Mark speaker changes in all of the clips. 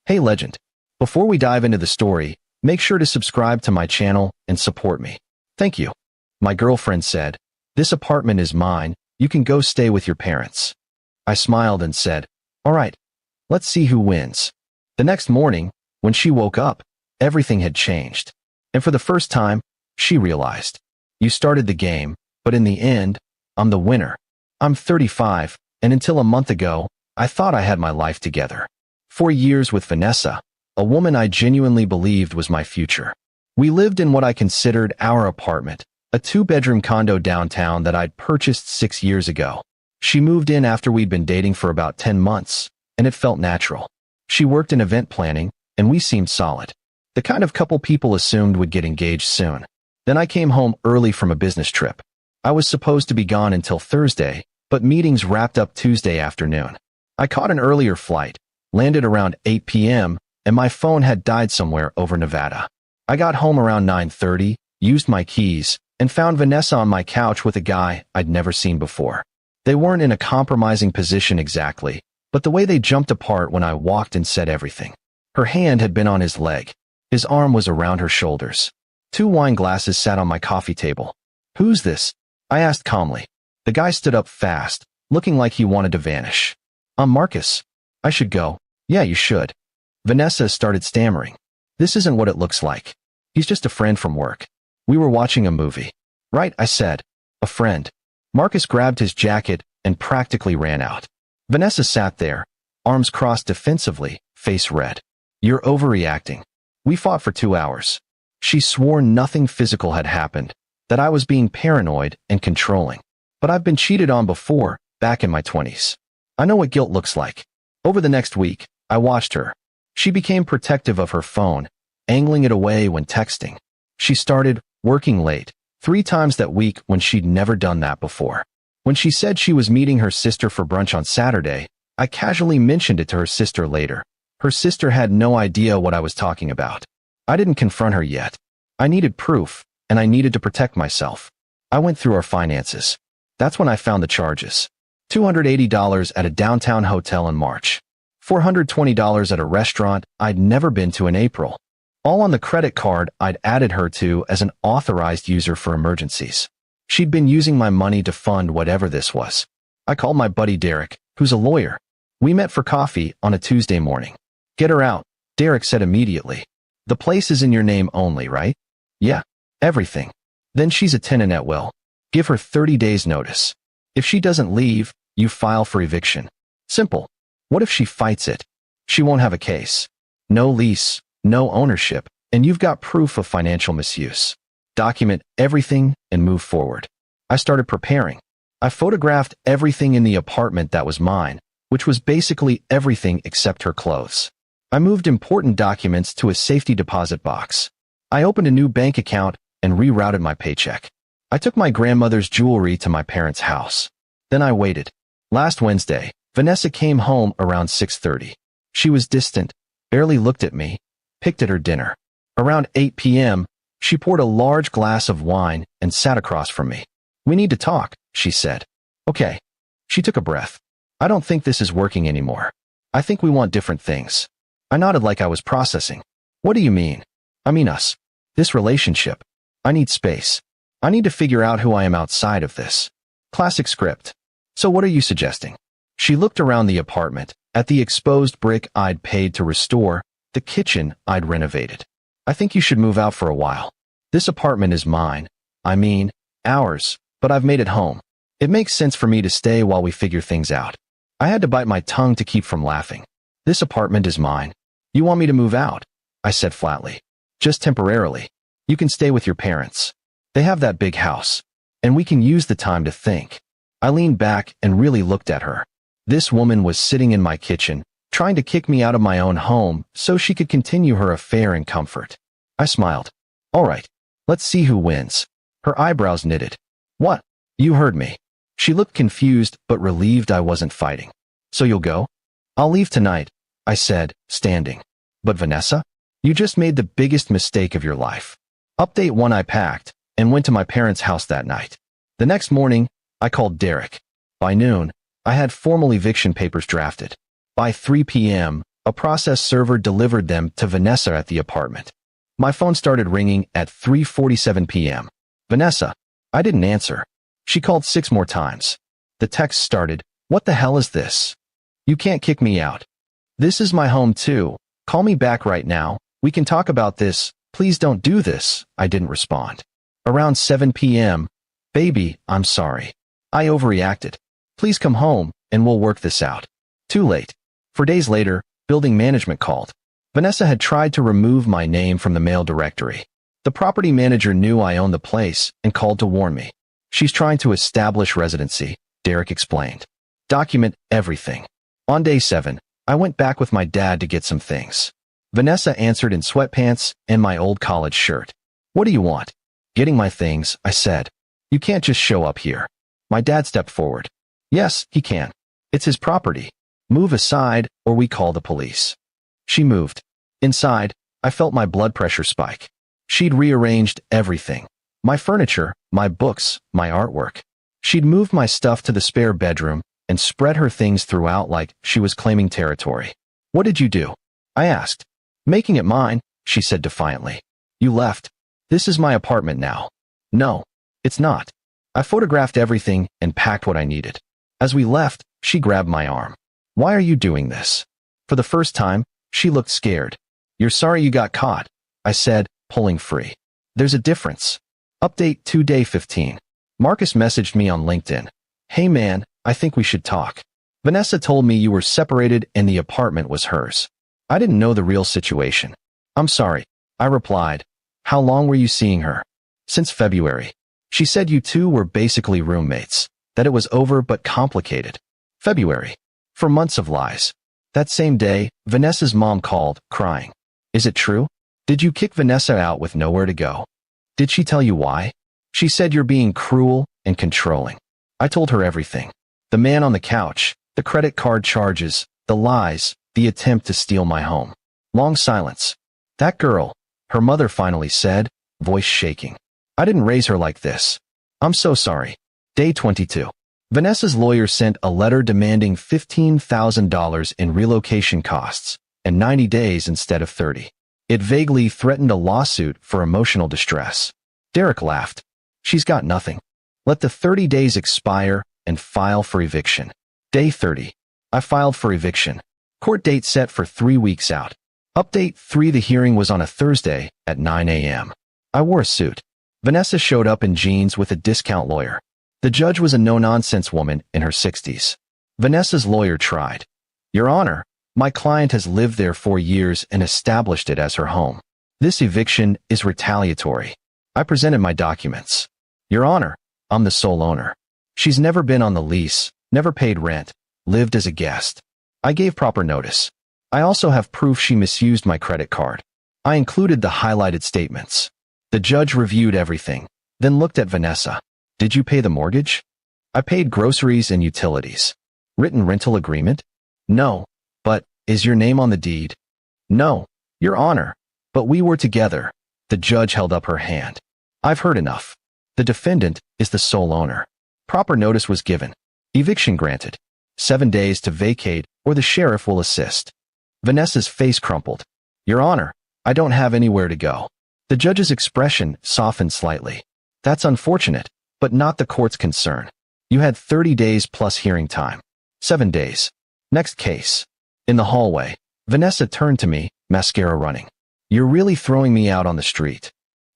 Speaker 1: Hey legend, before we dive into the story, make sure to subscribe to my channel and support me. Thank you. My girlfriend said, "This apartment is mine, you can go stay with your parents." I smiled and said, "All right, let's see who wins." The next morning, when she woke up, everything had changed. And for the first time, she realized, "You started the game, but in the end, I'm the winner. I'm 35, and until a month ago, I thought I had my life together. 4 years with Vanessa, a woman I genuinely believed was my future. We lived in what I considered our apartment, a 2-bedroom condo downtown that I'd purchased 6 years ago. She moved in after we'd been dating for about 10 months, and it felt natural. She worked in event planning, and we seemed solid. The kind of couple people assumed would get engaged soon. Then I came home early from a business trip. I was supposed to be gone until Thursday, but meetings wrapped up Tuesday afternoon. I caught an earlier flight, landed around 8 p.m., and my phone had died somewhere over Nevada. I got home around 9:30, used my keys, and found Vanessa on my couch with a guy I'd never seen before. They weren't in a compromising position exactly, but the way they jumped apart when I walked and said everything. Her hand had been on his leg. His arm was around her shoulders. 2 wine glasses sat on my coffee table. "Who's this?" I asked calmly. The guy stood up fast, looking like he wanted to vanish. "I'm Marcus." "I should go." "Yeah, you should." Vanessa started stammering. "This isn't what it looks like. He's just a friend from work. We were watching a movie." "Right," I said. "A friend." Marcus grabbed his jacket and practically ran out. Vanessa sat there, arms crossed defensively, face red. "You're overreacting. We fought for 2 hours. She swore nothing physical had happened, that I was being paranoid and controlling. But I've been cheated on before, back in my 20s. I know what guilt looks like. Over the next week, I watched her. She became protective of her phone, angling it away when texting. She started working late, 3 times that week when she'd never done that before. When she said she was meeting her sister for brunch on Saturday, I casually mentioned it to her sister later. Her sister had no idea what I was talking about. I didn't confront her yet. I needed proof, and I needed to protect myself. I went through our finances. That's when I found the charges. $280 at a downtown hotel in March. $420 at a restaurant I'd never been to in April. All on the credit card I'd added her to as an authorized user for emergencies. She'd been using my money to fund whatever this was. I called my buddy Derek, who's a lawyer. We met for coffee on a Tuesday morning. "Get her out," Derek said immediately. "The place is in your name only, right?" "Yeah, everything." "Then she's a tenant at will. Give her 30 days notice. If she doesn't leave, you file for eviction. Simple. What if she fights it? She won't have a case. No lease, no ownership, and you've got proof of financial misuse. Document everything and move forward." I started preparing. I photographed everything in the apartment that was mine, which was basically everything except her clothes. I moved important documents to a safety deposit box. I opened a new bank account and rerouted my paycheck. I took my grandmother's jewelry to my parents' house. Then I waited. Last Wednesday, Vanessa came home around 6:30. She was distant, barely looked at me, picked at her dinner. Around 8 p.m., she poured a large glass of wine and sat across from me. "We need to talk," she said. "Okay." She took a breath. "I don't think this is working anymore. I think we want different things." I nodded like I was processing. "What do you mean?" "I mean us. This relationship. I need space. I need to figure out who I am outside of this." Classic script. "So what are you suggesting?" She looked around the apartment, at the exposed brick I'd paid to restore, the kitchen I'd renovated. "I think you should move out for a while. This apartment is mine. I mean, ours, but I've made it home. It makes sense for me to stay while we figure things out." I had to bite my tongue to keep from laughing. "This apartment is mine. You want me to move out?" I said flatly. "Just temporarily. You can stay with your parents. They have that big house, and we can use the time to think." I leaned back and really looked at her. This woman was sitting in my kitchen, trying to kick me out of my own home so she could continue her affair in comfort. I smiled. "All right, let's see who wins." Her eyebrows knitted. "What?" "You heard me." She looked confused but relieved I wasn't fighting. "So you'll go?" "I'll leave tonight," I said, standing. "But Vanessa? You just made the biggest mistake of your life." Update 1. I packed and went to my parents' house that night. The next morning, I called Derek. By noon, I had formal eviction papers drafted. By 3 p.m., A process server delivered them to Vanessa at the apartment. My phone started ringing at 3:47 p.m. Vanessa. I didn't answer. She called 6 more times. The text started, "What the hell is this? You can't kick me out. This is my home too. Call me back right now. We can talk about this. Please don't do this." I didn't respond. Around 7 p.m. "Baby, I'm sorry. I overreacted. Please come home and we'll work this out." Too late. 4 days later, building management called. Vanessa had tried to remove my name from the mail directory. The property manager knew I owned the place and called to warn me. "She's trying to establish residency," Derek explained. "Document everything." On day 7, I went back with my dad to get some things. Vanessa answered in sweatpants and my old college shirt. "What do you want?" "Getting my things," I said. "You can't just show up here." My dad stepped forward. "Yes, he can. It's his property. Move aside or we call the police." She moved. Inside, I felt my blood pressure spike. She'd rearranged everything. My furniture, my books, my artwork. She'd moved my stuff to the spare bedroom and spread her things throughout like she was claiming territory. "What did you do?" I asked. "Making it mine," she said defiantly. "You left. This is my apartment now." "No, it's not." I photographed everything and packed what I needed. As we left, she grabbed my arm. "Why are you doing this?" For the first time, she looked scared. "You're sorry you got caught," I said, pulling free. "There's a difference." Update 2 day 15. Marcus messaged me on LinkedIn. "Hey man, I think we should talk. Vanessa told me you were separated and the apartment was hers. I didn't know the real situation." "I'm sorry," I replied. "How long were you seeing her?" "Since February. She said you two were basically roommates, that it was over but complicated." February. For months of lies. That same day, Vanessa's mom called, crying. "Is it true? Did you kick Vanessa out with nowhere to go? Did she tell you why?" "She said you're being cruel and controlling." I told her everything. The man on the couch, the credit card charges, the lies, the attempt to steal my home. Long silence. "That girl," her mother finally said, voice shaking. "I didn't raise her like this. I'm so sorry." Day 22. Vanessa's lawyer sent a letter demanding $15,000 in relocation costs and 90 days instead of 30. It vaguely threatened a lawsuit for emotional distress. Derek laughed. "She's got nothing. Let the 30 days expire and file for eviction." Day 30. I filed for eviction. Court date set for 3 weeks out. Update 3. The hearing was on a Thursday at 9 a.m. I wore a suit. Vanessa showed up in jeans with a discount lawyer. The judge was a no-nonsense woman in her 60s. Vanessa's lawyer tried. "Your Honor, my client has lived there for years and established it as her home. This eviction is retaliatory." I presented my documents. "Your Honor, I'm the sole owner. She's never been on the lease, never paid rent, lived as a guest." I gave proper notice. I also have proof she misused my credit card. I included the highlighted statements. The judge reviewed everything, then looked at Vanessa. "Did you pay the mortgage?" "I paid groceries and utilities." "Written rental agreement?" "No." "But, is your name on the deed?" "No, Your Honor, but we were together." The judge held up her hand. "I've heard enough. The defendant is the sole owner." Proper notice was given. Eviction granted. 7 days to vacate or the sheriff will assist. Vanessa's face crumpled. "Your Honor, I don't have anywhere to go." The judge's expression softened slightly. "That's unfortunate, but not the court's concern. You had 30 days plus hearing time." 7 days. Next case. In the hallway, Vanessa turned to me, mascara running. "You're really throwing me out on the street."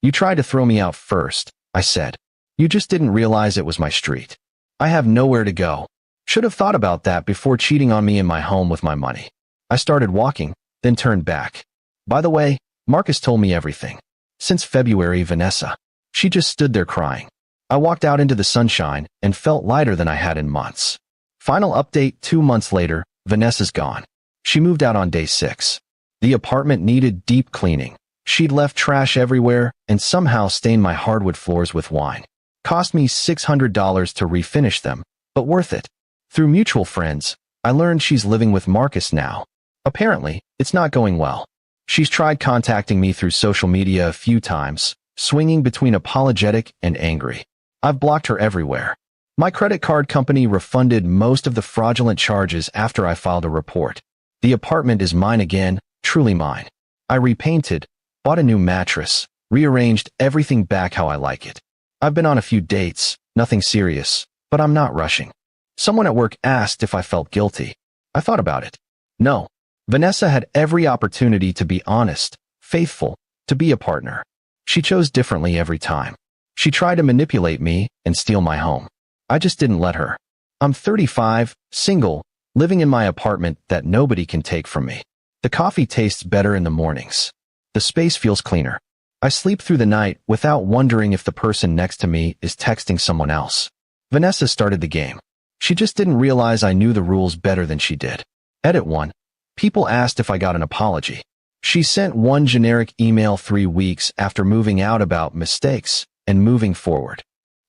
Speaker 1: "You tried to throw me out first," I said. "You just didn't realize it was my street." "I have nowhere to go. Should have thought about that before cheating on me in my home with my money." I started walking, then turned back. "By the way, Marcus told me everything. Since February, Vanessa." She just stood there crying. I walked out into the sunshine and felt lighter than I had in months. Final update 2 months later, Vanessa's gone. She moved out on day 6. The apartment needed deep cleaning. She'd left trash everywhere and somehow stained my hardwood floors with wine. Cost me $600 to refinish them, but worth it. Through mutual friends, I learned she's living with Marcus now. Apparently, it's not going well. She's tried contacting me through social media a few times, swinging between apologetic and angry. I've blocked her everywhere. My credit card company refunded most of the fraudulent charges after I filed a report. The apartment is mine again, truly mine. I repainted, bought a new mattress, rearranged everything back how I like it. I've been on a few dates, nothing serious, but I'm not rushing. Someone at work asked if I felt guilty. I thought about it. No. Vanessa had every opportunity to be honest, faithful, to be a partner. She chose differently every time. She tried to manipulate me and steal my home. I just didn't let her. I'm 35, single, living in my apartment that nobody can take from me. The coffee tastes better in the mornings. The space feels cleaner. I sleep through the night without wondering if the person next to me is texting someone else. Vanessa started the game. She just didn't realize I knew the rules better than she did. Edit 1. People asked if I got an apology. She sent one generic email 3 weeks after moving out about mistakes and moving forward.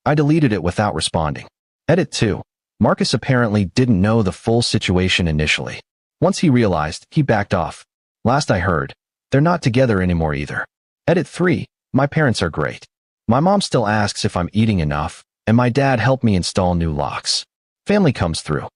Speaker 1: I deleted it without responding. Edit 2. Marcus apparently didn't know the full situation initially. Once he realized, he backed off. Last I heard, they're not together anymore either. Edit 3. My parents are great. My mom still asks if I'm eating enough, and my dad helped me install new locks. Family comes through.